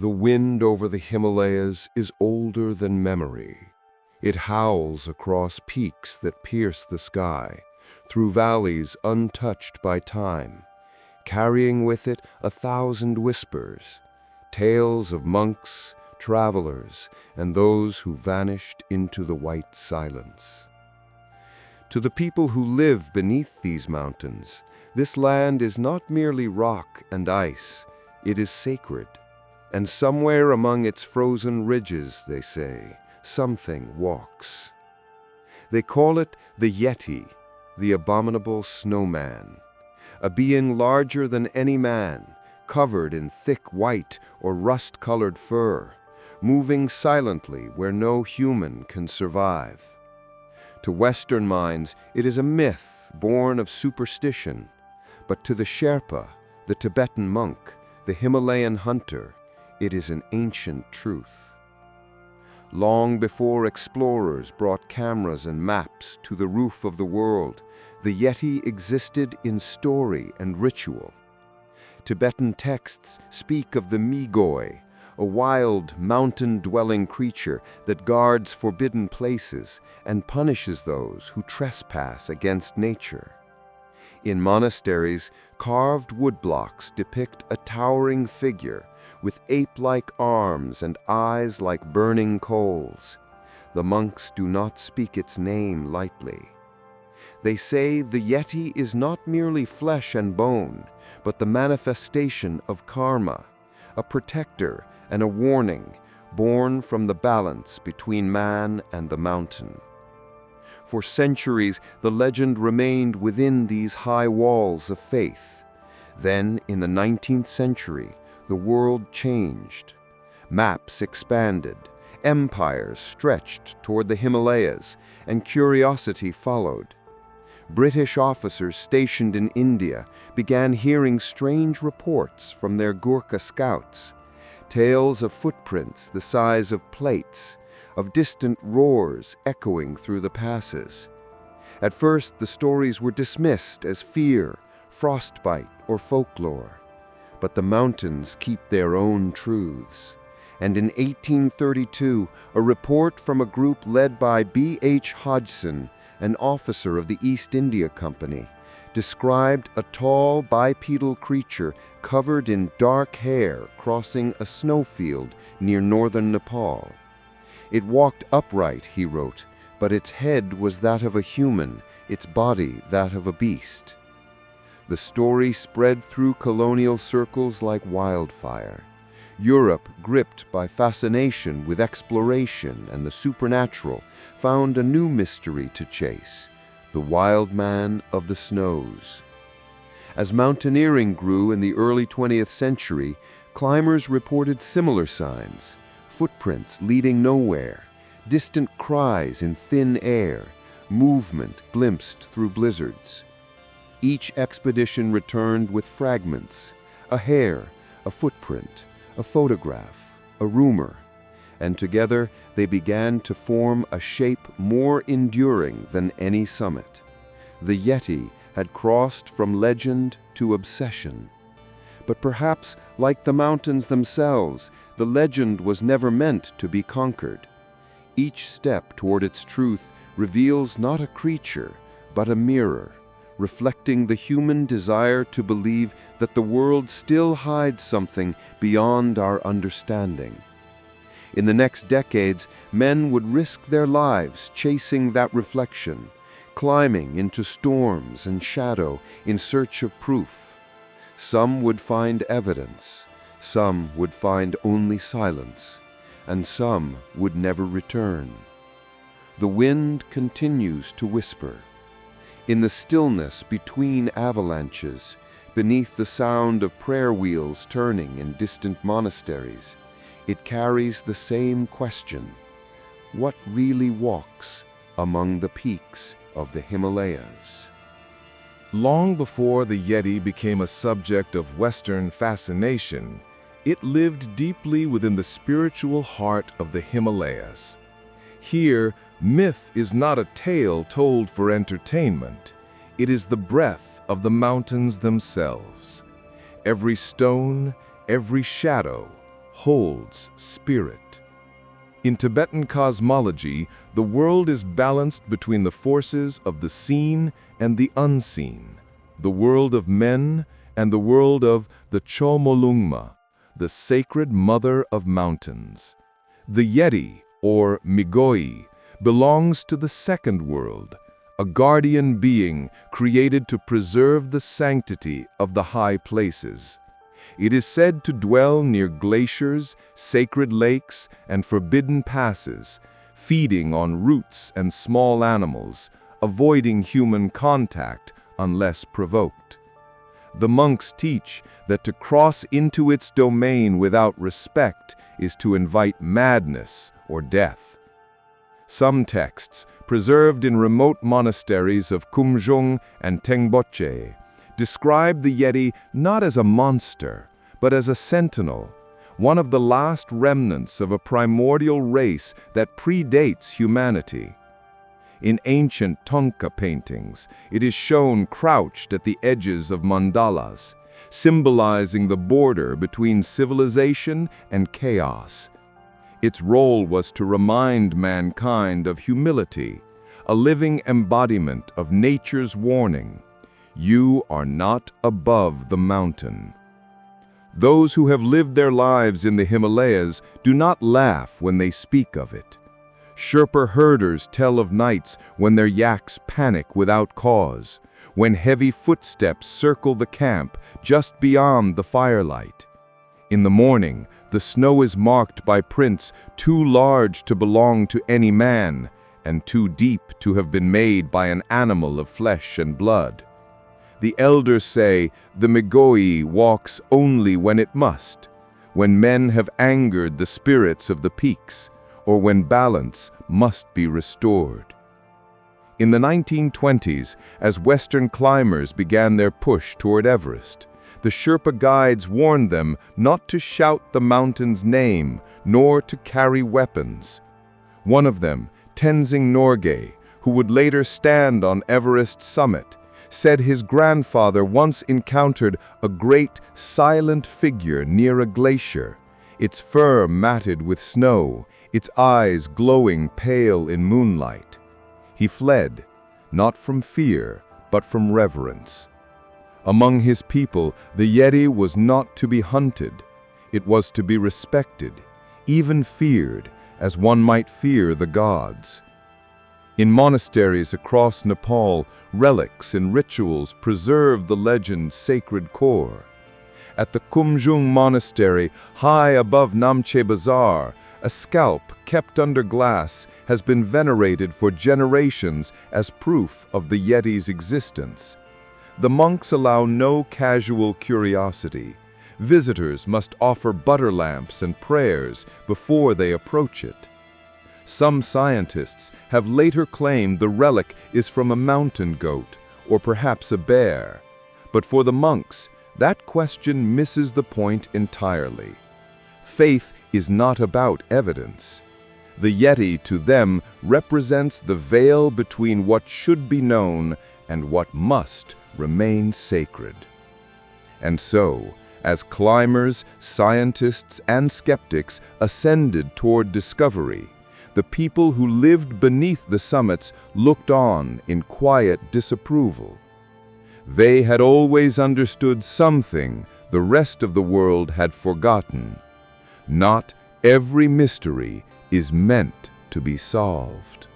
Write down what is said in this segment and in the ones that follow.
The wind over the Himalayas is older than memory. It howls across peaks that pierce the sky, through valleys untouched by time, carrying with it 1,000 whispers, tales of monks, travelers, and those who vanished into the white silence. To the people who live beneath these mountains, this land is not merely rock and ice, it is sacred. And somewhere among its frozen ridges, they say, something walks. They call it the Yeti, the Abominable Snowman, a being larger than any man, covered in thick white or rust-colored fur, moving silently where no human can survive. To Western minds, it is a myth born of superstition, but to the Sherpa, the Tibetan monk, the Himalayan hunter, it is an ancient truth. Long before explorers brought cameras and maps to the roof of the world, the Yeti existed in story and ritual. Tibetan texts speak of the Migoi, a wild, mountain-dwelling creature that guards forbidden places and punishes those who trespass against nature. In monasteries, carved woodblocks depict a towering figure with ape-like arms and eyes like burning coals. The monks do not speak its name lightly. They say the Yeti is not merely flesh and bone, but the manifestation of karma, a protector and a warning born from the balance between man and the mountain. For centuries, the legend remained within these high walls of faith. Then, in the 19th century, the world changed. Maps expanded, empires stretched toward the Himalayas, and curiosity followed. British officers stationed in India began hearing strange reports from their Gurkha scouts, tales of footprints the size of plates, of distant roars echoing through the passes. At first, the stories were dismissed as fear, frostbite, or folklore. But the mountains keep their own truths. And in 1832, a report from a group led by B.H. Hodgson, an officer of the East India Company, described a tall bipedal creature covered in dark hair crossing a snowfield near northern Nepal. It walked upright, he wrote, but its head was that of a human, its body that of a beast. The story spread through colonial circles like wildfire. Europe, gripped by fascination with exploration and the supernatural, found a new mystery to chase, the wild man of the snows. As mountaineering grew in the early 20th century, climbers reported similar signs, footprints leading nowhere, distant cries in thin air, movement glimpsed through blizzards. Each expedition returned with fragments, a hair, a footprint, a photograph, a rumor, and together they began to form a shape more enduring than any summit. The Yeti had crossed from legend to obsession. But perhaps, like the mountains themselves, the legend was never meant to be conquered. Each step toward its truth reveals not a creature, but a mirror, reflecting the human desire to believe that the world still hides something beyond our understanding. In the next decades, men would risk their lives chasing that reflection, climbing into storms and shadow in search of proof. Some would find evidence, some would find only silence, and some would never return. The wind continues to whisper. In the stillness between avalanches, beneath the sound of prayer wheels turning in distant monasteries, it carries the same question: what really walks among the peaks of the Himalayas? Long before the Yeti became a subject of Western fascination, it lived deeply within the spiritual heart of the Himalayas. Here, myth is not a tale told for entertainment. It is the breath of the mountains themselves. Every stone, every shadow, holds spirit. In Tibetan cosmology, the world is balanced between the forces of the seen and the unseen, the world of men and the world of the Chomolungma, the sacred mother of mountains. The Yeti, or Migoi, belongs to the second world, a guardian being created to preserve the sanctity of the high places. It is said to dwell near glaciers, sacred lakes, and forbidden passes, feeding on roots and small animals, avoiding human contact unless provoked. The monks teach that to cross into its domain without respect is to invite madness or death. Some texts, preserved in remote monasteries of Kumjung and Tengboche, describe the Yeti not as a monster, but as a sentinel, one of the last remnants of a primordial race that predates humanity. In ancient Thonka paintings, it is shown crouched at the edges of mandalas, symbolizing the border between civilization and chaos. Its role was to remind mankind of humility, a living embodiment of nature's warning. You are not above the mountain. Those who have lived their lives in the Himalayas do not laugh when they speak of it. Sherpa herders tell of nights when their yaks panic without cause, when heavy footsteps circle the camp just beyond the firelight. In the morning, the snow is marked by prints too large to belong to any man, and too deep to have been made by an animal of flesh and blood. The elders say the Migoi walks only when it must, when men have angered the spirits of the peaks, or when balance must be restored. In the 1920s, as Western climbers began their push toward Everest, the Sherpa guides warned them not to shout the mountain's name, nor to carry weapons. One of them, Tenzing Norgay, who would later stand on Everest's summit, said his grandfather once encountered a great, silent figure near a glacier, its fur matted with snow, its eyes glowing pale in moonlight. He fled, not from fear, but from reverence. Among his people, the Yeti was not to be hunted. It was to be respected, even feared, as one might fear the gods. In monasteries across Nepal, relics and rituals preserve the legend's sacred core. At the Kumjung Monastery, high above Namche Bazaar, a scalp kept under glass has been venerated for generations as proof of the Yeti's existence. The monks allow no casual curiosity. Visitors must offer butter lamps and prayers before they approach it. Some scientists have later claimed the relic is from a mountain goat, or perhaps a bear. But for the monks, that question misses the point entirely. Faith is not about evidence. The Yeti, to them, represents the veil between what should be known and what must remain sacred. And so, as climbers, scientists, and skeptics ascended toward discovery, the people who lived beneath the summits looked on in quiet disapproval. They had always understood something the rest of the world had forgotten. Not every mystery is meant to be solved.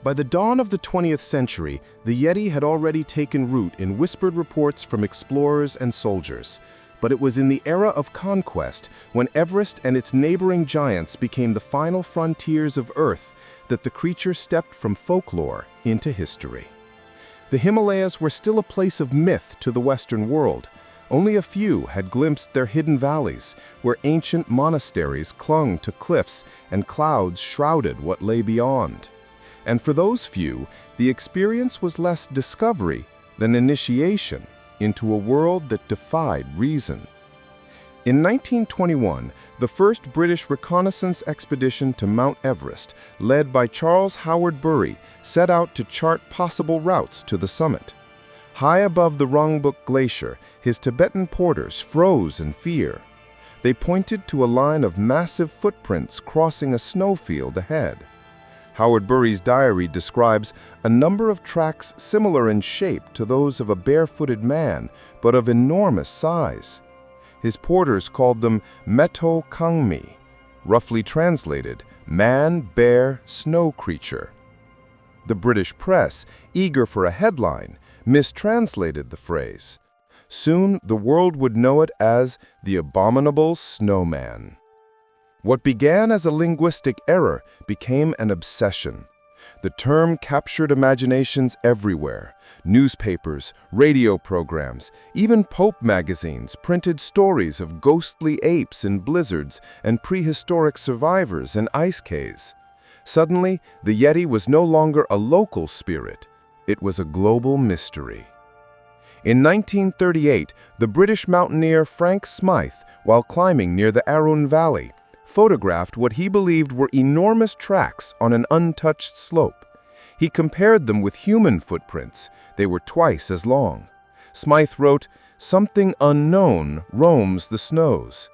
By the dawn of the 20th century, the Yeti had already taken root in whispered reports from explorers and soldiers. But it was in the era of conquest, when Everest and its neighboring giants became the final frontiers of Earth, that the creature stepped from folklore into history. The Himalayas were still a place of myth to the Western world. Only a few had glimpsed their hidden valleys, where ancient monasteries clung to cliffs and clouds shrouded what lay beyond. And for those few, the experience was less discovery than initiation into a world that defied reason. In 1921, the first British reconnaissance expedition to Mount Everest, led by Charles Howard Bury, set out to chart possible routes to the summit. High above the Rongbuk Glacier, his Tibetan porters froze in fear. They pointed to a line of massive footprints crossing a snowfield ahead. Howard Bury's diary describes a number of tracks similar in shape to those of a barefooted man, but of enormous size. His porters called them Meto Kangmi, roughly translated, man, bear, snow creature. The British press, eager for a headline, mistranslated the phrase. Soon, the world would know it as the Abominable Snowman. What began as a linguistic error became an obsession. The term captured imaginations everywhere. Newspapers, radio programs, even Pope magazines printed stories of ghostly apes in blizzards and prehistoric survivors in ice caves. Suddenly, the Yeti was no longer a local spirit. It was a global mystery. In 1938, the British mountaineer Frank Smythe, while climbing near the Arun Valley, photographed what he believed were enormous tracks on an untouched slope. He compared them with human footprints. They were twice as long. Smythe wrote, "Something unknown roams the snows."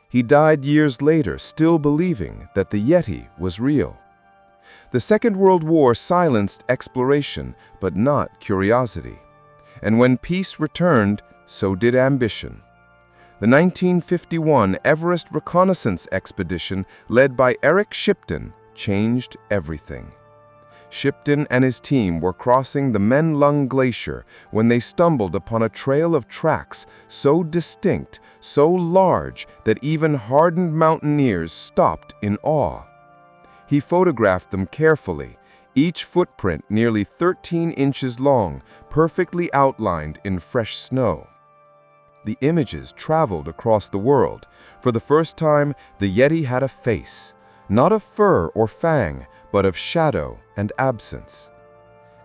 He died years later, still believing that the Yeti was real. The Second World War silenced exploration, but not curiosity. And when peace returned, so did ambition. The 1951 Everest reconnaissance expedition, led by Eric Shipton, changed everything. Shipton and his team were crossing the Menlung Glacier when they stumbled upon a trail of tracks so distinct, so large, that even hardened mountaineers stopped in awe. He photographed them carefully, each footprint nearly 13 inches long, perfectly outlined in fresh snow. The images traveled across the world. For the first time, the Yeti had a face, not of fur or fang, but of shadow and absence.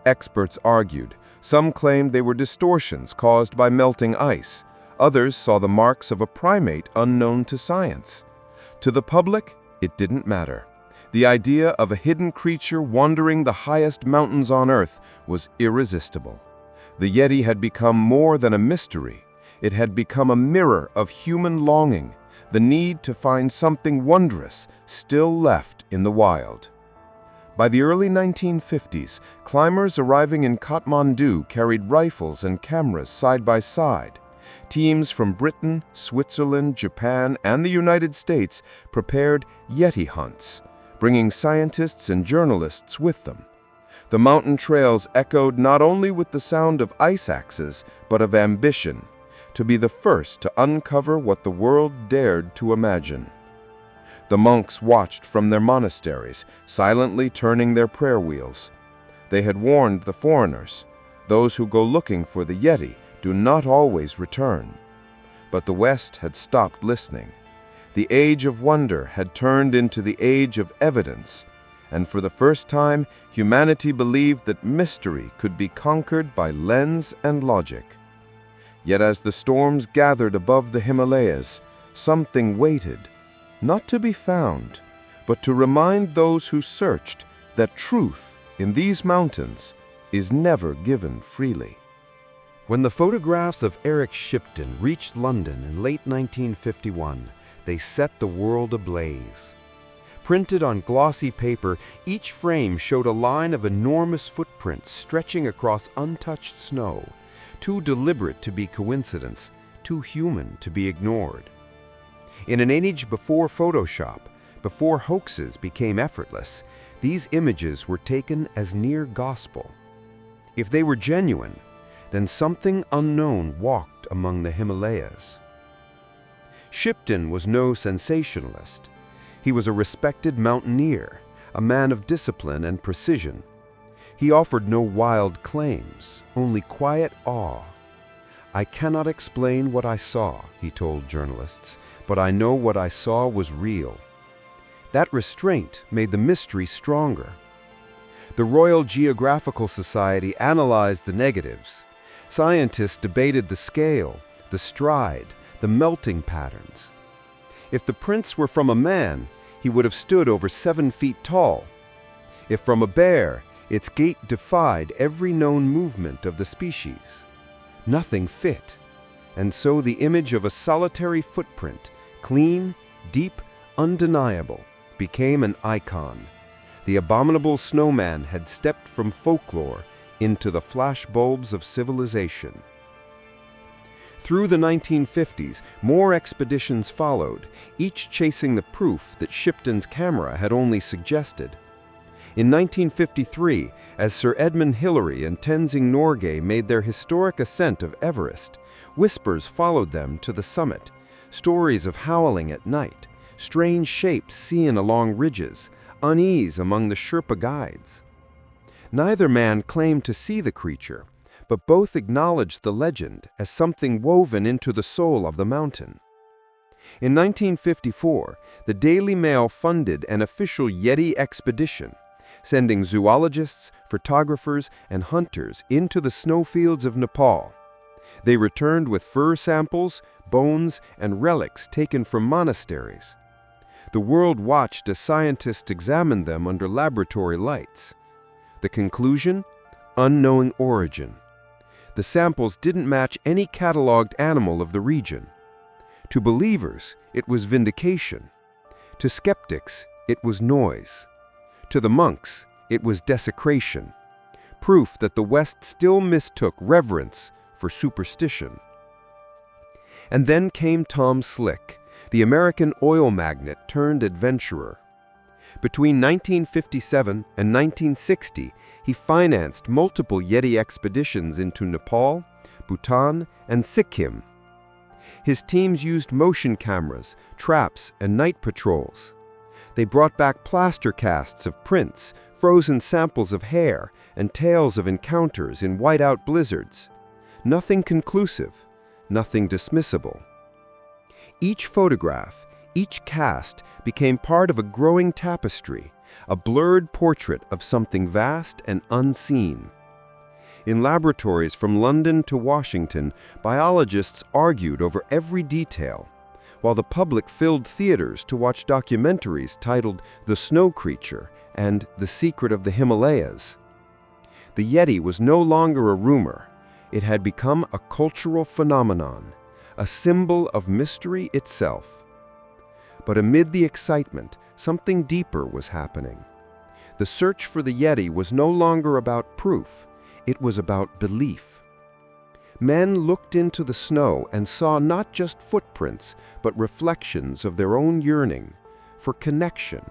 Experts argued. Some claimed they were distortions caused by melting ice. Others saw the marks of a primate unknown to science. To the public, it didn't matter. The idea of a hidden creature wandering the highest mountains on Earth was irresistible. The Yeti had become more than a mystery. It had become a mirror of human longing, the need to find something wondrous still left in the wild. By the early 1950s, climbers arriving in Kathmandu carried rifles and cameras side by side. Teams from Britain, Switzerland, Japan, and the United States prepared Yeti hunts, bringing scientists and journalists with them. The mountain trails echoed not only with the sound of ice axes, but of ambition, to be the first to uncover what the world dared to imagine. The monks watched from their monasteries, silently turning their prayer wheels. They had warned the foreigners, those who go looking for the Yeti do not always return. But the West had stopped listening. The age of wonder had turned into the age of evidence, and for the first time, humanity believed that mystery could be conquered by lens and logic. Yet as the storms gathered above the Himalayas, something waited, not to be found, but to remind those who searched that truth in these mountains is never given freely. When the photographs of Eric Shipton reached London in late 1951, they set the world ablaze. Printed on glossy paper, each frame showed a line of enormous footprints stretching across untouched snow, too deliberate to be coincidence, too human to be ignored. In an age before Photoshop, before hoaxes became effortless, these images were taken as near gospel. If they were genuine, then something unknown walked among the Himalayas. Shipton was no sensationalist. He was a respected mountaineer, a man of discipline and precision. He offered no wild claims, only quiet awe. "I cannot explain what I saw," he told journalists, "but I know what I saw was real." That restraint made the mystery stronger. The Royal Geographical Society analyzed the negatives. Scientists debated the scale, the stride, the melting patterns. If the prints were from a man, he would have stood over 7 feet tall. If from a bear, its gait defied every known movement of the species. Nothing fit, and so the image of a solitary footprint, clean, deep, undeniable, became an icon. The Abominable Snowman had stepped from folklore into the flashbulbs of civilization. Through the 1950s, more expeditions followed, each chasing the proof that Shipton's camera had only suggested. In 1953, as Sir Edmund Hillary and Tenzing Norgay made their historic ascent of Everest, whispers followed them to the summit, stories of howling at night, strange shapes seen along ridges, unease among the Sherpa guides. Neither man claimed to see the creature, but both acknowledged the legend as something woven into the soul of the mountain. In 1954, the Daily Mail funded an official Yeti expedition, sending zoologists, photographers, and hunters into the snowfields of Nepal. They returned with fur samples, bones, and relics taken from monasteries. The world watched as scientists examined them under laboratory lights. The conclusion? Unknowing origin. The samples didn't match any catalogued animal of the region. To believers, it was vindication. To skeptics, it was noise. To the monks, it was desecration. Proof that the West still mistook reverence for superstition. And then came Tom Slick, the American oil magnate turned adventurer. Between 1957 and 1960, he financed multiple Yeti expeditions into Nepal, Bhutan, and Sikkim. His teams used motion cameras, traps, and night patrols. They brought back plaster casts of prints, frozen samples of hair, and tales of encounters in whiteout blizzards. Nothing conclusive, nothing dismissible. Each photograph, each cast became part of a growing tapestry, a blurred portrait of something vast and unseen. In laboratories from London to Washington, biologists argued over every detail, while the public filled theaters to watch documentaries titled The Snow Creature and The Secret of the Himalayas. The Yeti was no longer a rumor. It had become a cultural phenomenon, a symbol of mystery itself. But amid the excitement, something deeper was happening. The search for the Yeti was no longer about proof, it was about belief. Men looked into the snow and saw not just footprints, but reflections of their own yearning for connection,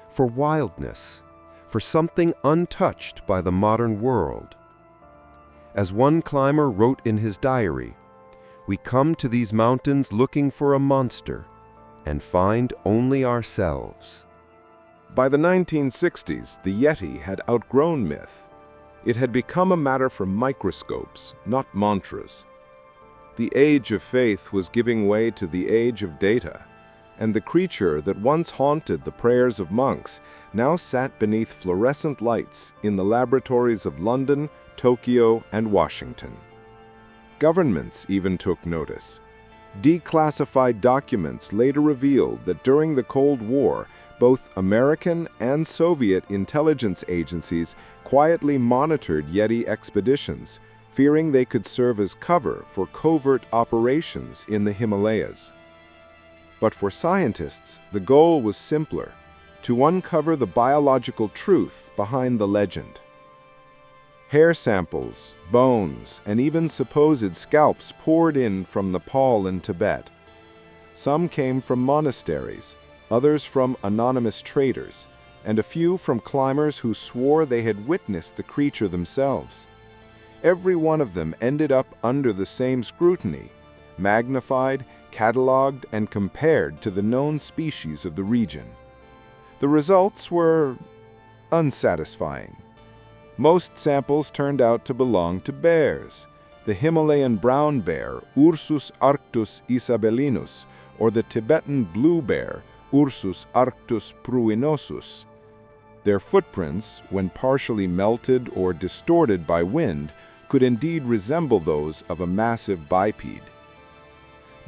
for wildness, for something untouched by the modern world. As one climber wrote in his diary, "We come to these mountains looking for a monster and find only ourselves." By the 1960s, the Yeti had outgrown myth. It had become a matter for microscopes, not mantras. The age of faith was giving way to the age of data, and the creature that once haunted the prayers of monks now sat beneath fluorescent lights in the laboratories of London, Tokyo, and Washington. Governments even took notice. Declassified documents later revealed that during the Cold War, both American and Soviet intelligence agencies quietly monitored Yeti expeditions, fearing they could serve as cover for covert operations in the Himalayas. But for scientists, the goal was simpler: to uncover the biological truth behind the legend. Hair samples, bones, and even supposed scalps poured in from Nepal and Tibet. Some came from monasteries, others from anonymous traders, and a few from climbers who swore they had witnessed the creature themselves. Every one of them ended up under the same scrutiny, magnified, catalogued, and compared to the known species of the region. The results were unsatisfying. Most samples turned out to belong to bears: the Himalayan brown bear, Ursus arctus isabelinus, or the Tibetan blue bear, Ursus arctus pruinosus. Their footprints, when partially melted or distorted by wind, could indeed resemble those of a massive biped.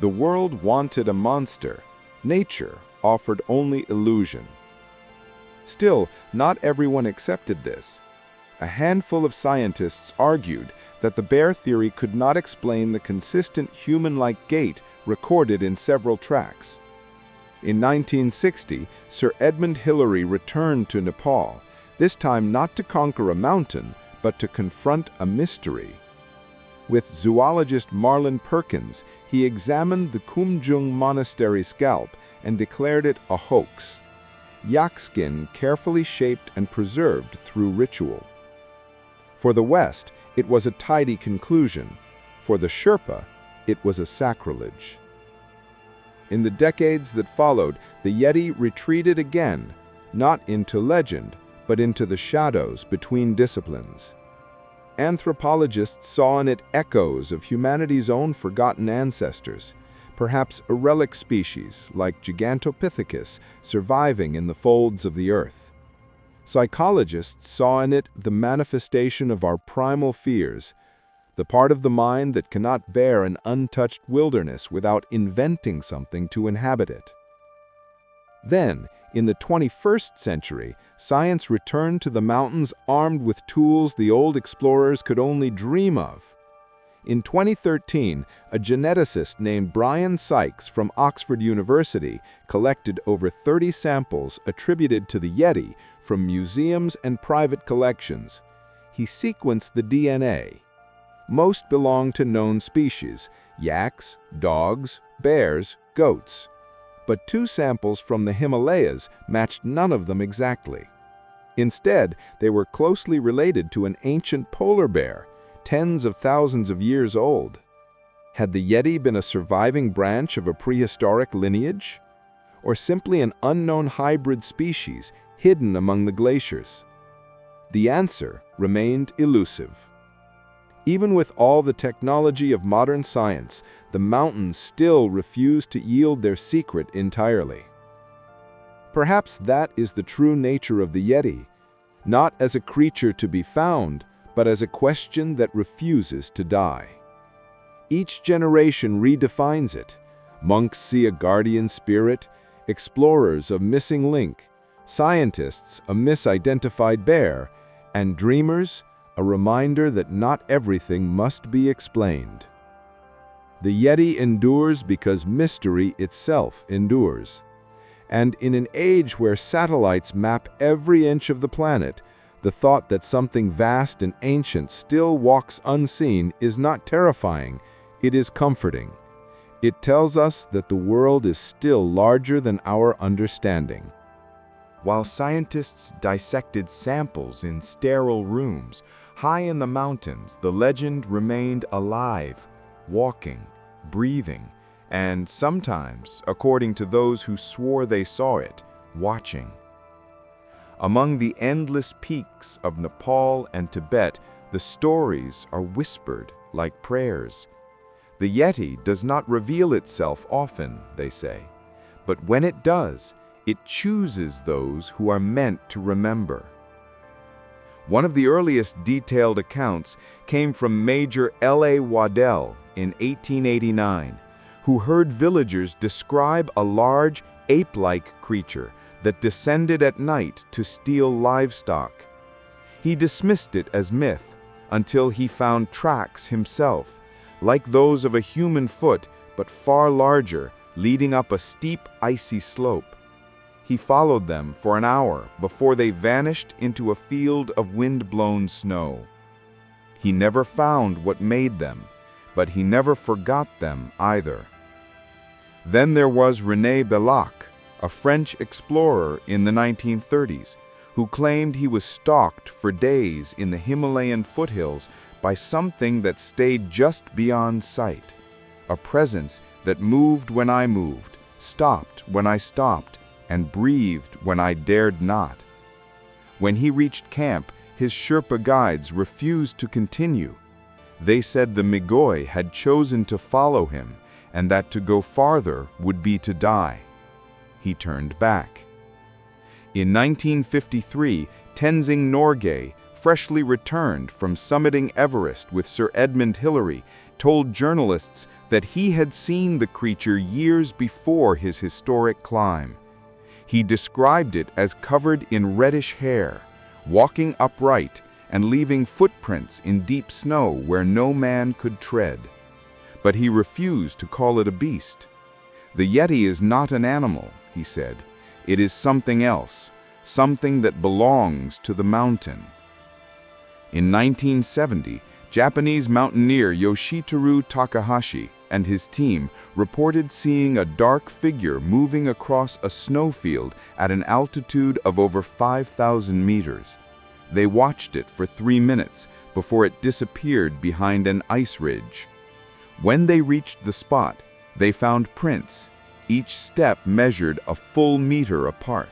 The world wanted a monster. Nature offered only illusion. Still, not everyone accepted this. A handful of scientists argued that the bear theory could not explain the consistent human-like gait recorded in several tracks. In 1960, Sir Edmund Hillary returned to Nepal, this time not to conquer a mountain, but to confront a mystery. With zoologist Marlin Perkins, he examined the Kumjung monastery scalp and declared it a hoax. Yak skin carefully shaped and preserved through ritual. For the West, it was a tidy conclusion. For the Sherpa, it was a sacrilege. In the decades that followed, the Yeti retreated again, not into legend, but into the shadows between disciplines. Anthropologists saw in it echoes of humanity's own forgotten ancestors, perhaps a relic species like Gigantopithecus surviving in the folds of the earth. Psychologists saw in it the manifestation of our primal fears, the part of the mind that cannot bear an untouched wilderness without inventing something to inhabit it. Then, in the 21st century, science returned to the mountains armed with tools the old explorers could only dream of. In 2013, a geneticist named Brian Sykes from Oxford University collected over 30 samples attributed to the Yeti from museums and private collections. He sequenced the DNA. Most belong to known species: yaks, dogs, bears, goats. But 2 samples from the Himalayas matched none of them exactly. Instead, they were closely related to an ancient polar bear, tens of thousands of years old. Had the Yeti been a surviving branch of a prehistoric lineage? Or simply an unknown hybrid species hidden among the glaciers? The answer remained elusive. Even with all the technology of modern science, the mountains still refuse to yield their secret entirely. Perhaps that is the true nature of the Yeti, not as a creature to be found, but as a question that refuses to die. Each generation redefines it. Monks see a guardian spirit, explorers a missing link, scientists a misidentified bear, and dreamers a reminder that not everything must be explained. The Yeti endures because mystery itself endures. And in an age where satellites map every inch of the planet, the thought that something vast and ancient still walks unseen is not terrifying, it is comforting. It tells us that the world is still larger than our understanding. While scientists dissected samples in sterile rooms, high in the mountains, the legend remained alive, walking, breathing, and sometimes, according to those who swore they saw it, watching. Among the endless peaks of Nepal and Tibet, the stories are whispered like prayers. The Yeti does not reveal itself often, they say, but when it does, it chooses those who are meant to remember. One of the earliest detailed accounts came from Major L.A. Waddell in 1889, who heard villagers describe a large, ape-like creature that descended at night to steal livestock. He dismissed it as myth until he found tracks himself, like those of a human foot but far larger, leading up a steep, icy slope. He followed them for an hour before they vanished into a field of wind-blown snow. He never found what made them, but he never forgot them either. Then there was René Belloc, a French explorer in the 1930s, who claimed he was stalked for days in the Himalayan foothills by something that stayed just beyond sight, a presence that moved when I moved, stopped when I stopped, and breathed when I dared not. When he reached camp, his Sherpa guides refused to continue. They said the Migoi had chosen to follow him, and that to go farther would be to die. He turned back. In 1953, Tenzing Norgay, freshly returned from summiting Everest with Sir Edmund Hillary, told journalists that he had seen the creature years before his historic climb. He described it as covered in reddish hair, walking upright and leaving footprints in deep snow where no man could tread. But he refused to call it a beast. The Yeti is not an animal, he said. "It is something else, something that belongs to the mountain." In 1970, Japanese mountaineer Yoshiteru Takahashi and his team reported seeing a dark figure moving across a snowfield at an altitude of over 5,000 meters. They watched it for 3 minutes before it disappeared behind an ice ridge. When they reached the spot, they found prints, each step measured a full meter apart.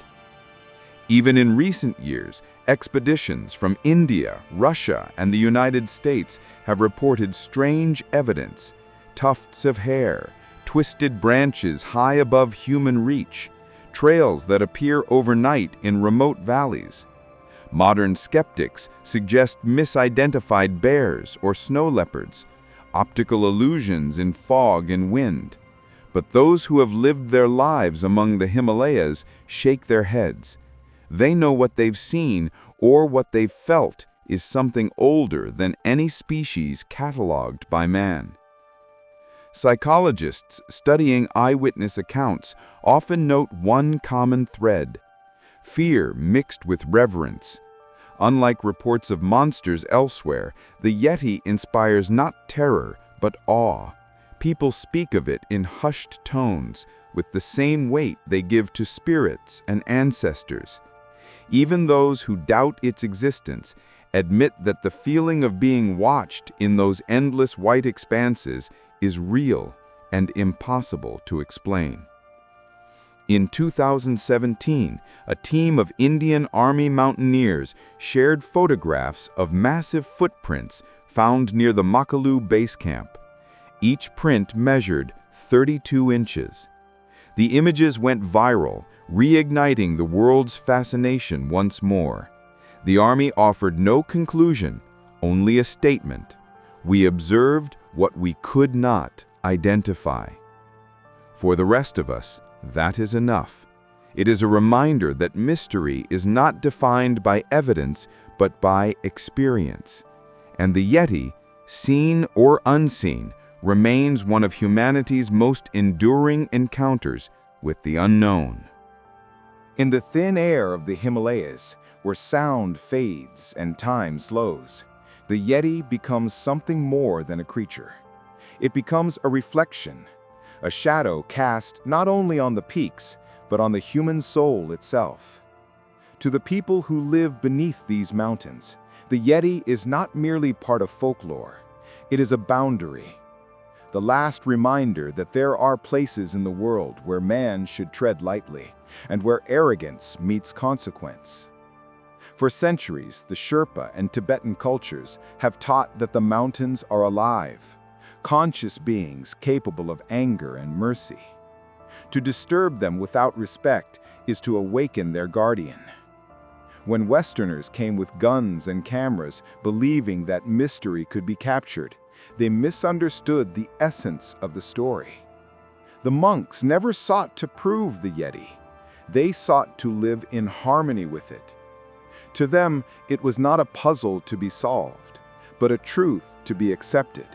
Even in recent years, expeditions from India, Russia, and the United States have reported strange evidence: tufts of hair, twisted branches high above human reach, trails that appear overnight in remote valleys. Modern skeptics suggest misidentified bears or snow leopards, optical illusions in fog and wind. But those who have lived their lives among the Himalayas shake their heads. They know what they've seen or what they've felt is something older than any species catalogued by man. Psychologists studying eyewitness accounts often note one common thread: fear mixed with reverence. Unlike reports of monsters elsewhere, the Yeti inspires not terror but awe. People speak of it in hushed tones, with the same weight they give to spirits and ancestors. Even those who doubt its existence admit that the feeling of being watched in those endless white expanses is real and impossible to explain. In 2017, a team of Indian Army mountaineers shared photographs of massive footprints found near the Makalu base camp. Each print measured 32 inches. The images went viral, reigniting the world's fascination once more. The Army offered no conclusion, only a statement: "We observed what we could not identify." For the rest of us, that is enough. It is a reminder that mystery is not defined by evidence, but by experience. And the Yeti, seen or unseen, remains one of humanity's most enduring encounters with the unknown. In the thin air of the Himalayas, where sound fades and time slows, the Yeti becomes something more than a creature. It becomes a reflection, a shadow cast not only on the peaks, but on the human soul itself. To the people who live beneath these mountains, the Yeti is not merely part of folklore. It is a boundary, the last reminder that there are places in the world where man should tread lightly, and where arrogance meets consequence. For centuries, the Sherpa and Tibetan cultures have taught that the mountains are alive, conscious beings capable of anger and mercy. To disturb them without respect is to awaken their guardian. When Westerners came with guns and cameras, believing that mystery could be captured, they misunderstood the essence of the story. The monks never sought to prove the Yeti. They sought to live in harmony with it. To them, it was not a puzzle to be solved, but a truth to be accepted.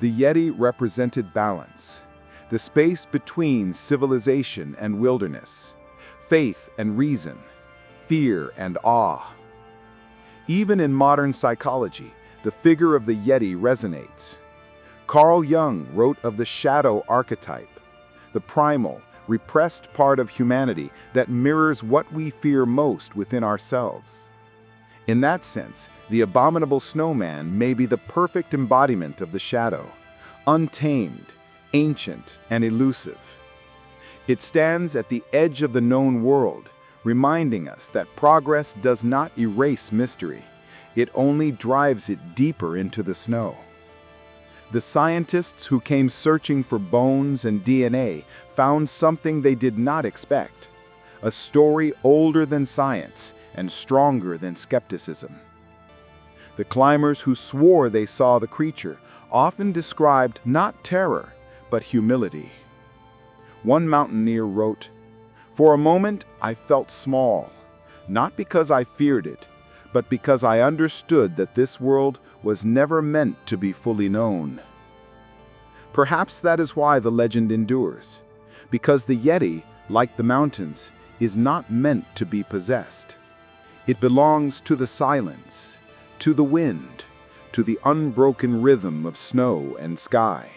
The Yeti represented balance, the space between civilization and wilderness, faith and reason, fear and awe. Even in modern psychology, the figure of the Yeti resonates. Carl Jung wrote of the shadow archetype, the primal, repressed part of humanity that mirrors what we fear most within ourselves. In that sense, the Abominable Snowman may be the perfect embodiment of the shadow, untamed, ancient, and elusive. It stands at the edge of the known world, reminding us that progress does not erase mystery. It only drives it deeper into the snow. The scientists who came searching for bones and DNA found something they did not expect, a story older than science and stronger than skepticism. The climbers who swore they saw the creature often described not terror, but humility. One mountaineer wrote, "For a moment I felt small, not because I feared it, but because I understood that this world was never meant to be fully known." Perhaps that is why the legend endures, because the Yeti, like the mountains, is not meant to be possessed. It belongs to the silence, to the wind, to the unbroken rhythm of snow and sky.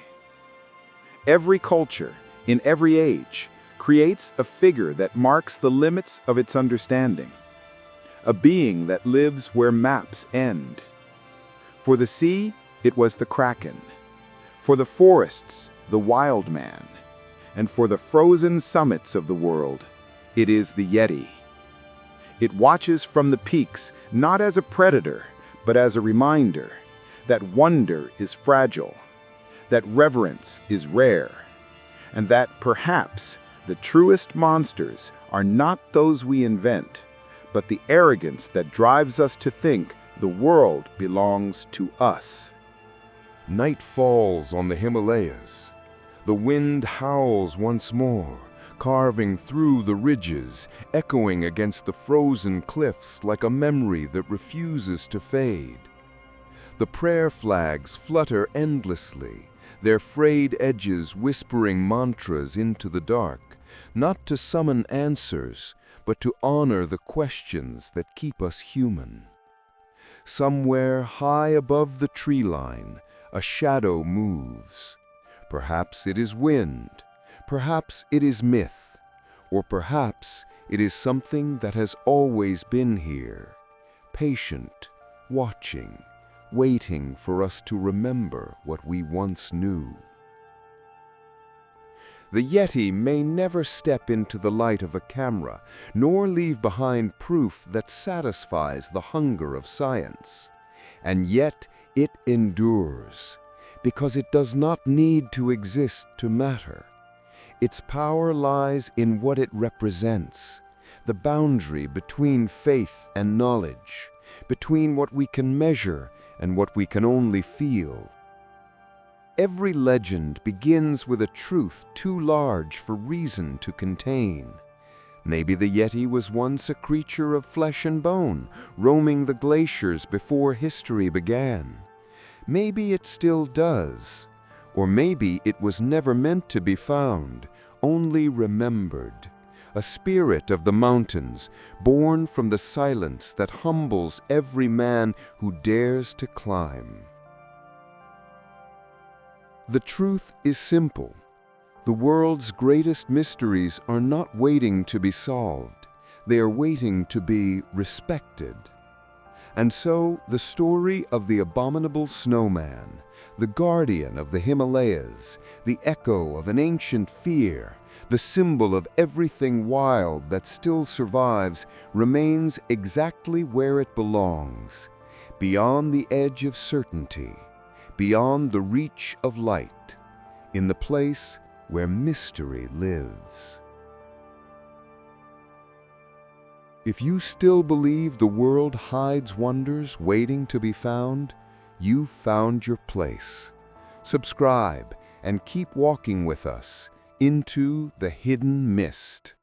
Every culture, in every age, creates a figure that marks the limits of its understanding, a being that lives where maps end. For the sea, it was the kraken. For the forests, the wild man. And for the frozen summits of the world, it is the Yeti. It watches from the peaks not as a predator, but as a reminder that wonder is fragile, that reverence is rare, and that perhaps the truest monsters are not those we invent, but the arrogance that drives us to think the world belongs to us. Night falls on the Himalayas. The wind howls once more, carving through the ridges, echoing against the frozen cliffs like a memory that refuses to fade. The prayer flags flutter endlessly, their frayed edges whispering mantras into the dark, not to summon answers, but to honor the questions that keep us human. Somewhere high above the tree line, a shadow moves. Perhaps it is wind, perhaps it is myth, or perhaps it is something that has always been here, patient, watching, waiting for us to remember what we once knew. The Yeti may never step into the light of a camera, nor leave behind proof that satisfies the hunger of science. And yet it endures, because it does not need to exist to matter. Its power lies in what it represents, the boundary between faith and knowledge, between what we can measure and what we can only feel. Every legend begins with a truth too large for reason to contain. Maybe the Yeti was once a creature of flesh and bone, roaming the glaciers before history began. Maybe it still does. Or maybe it was never meant to be found, only remembered. A spirit of the mountains, born from the silence that humbles every man who dares to climb. The truth is simple. The world's greatest mysteries are not waiting to be solved. They are waiting to be respected. And so, the story of the Abominable Snowman, the guardian of the Himalayas, the echo of an ancient fear, the symbol of everything wild that still survives, remains exactly where it belongs, beyond the edge of certainty, beyond the reach of light, in the place where mystery lives. If you still believe the world hides wonders waiting to be found, you've found your place. Subscribe and keep walking with us into the Hidden Myst.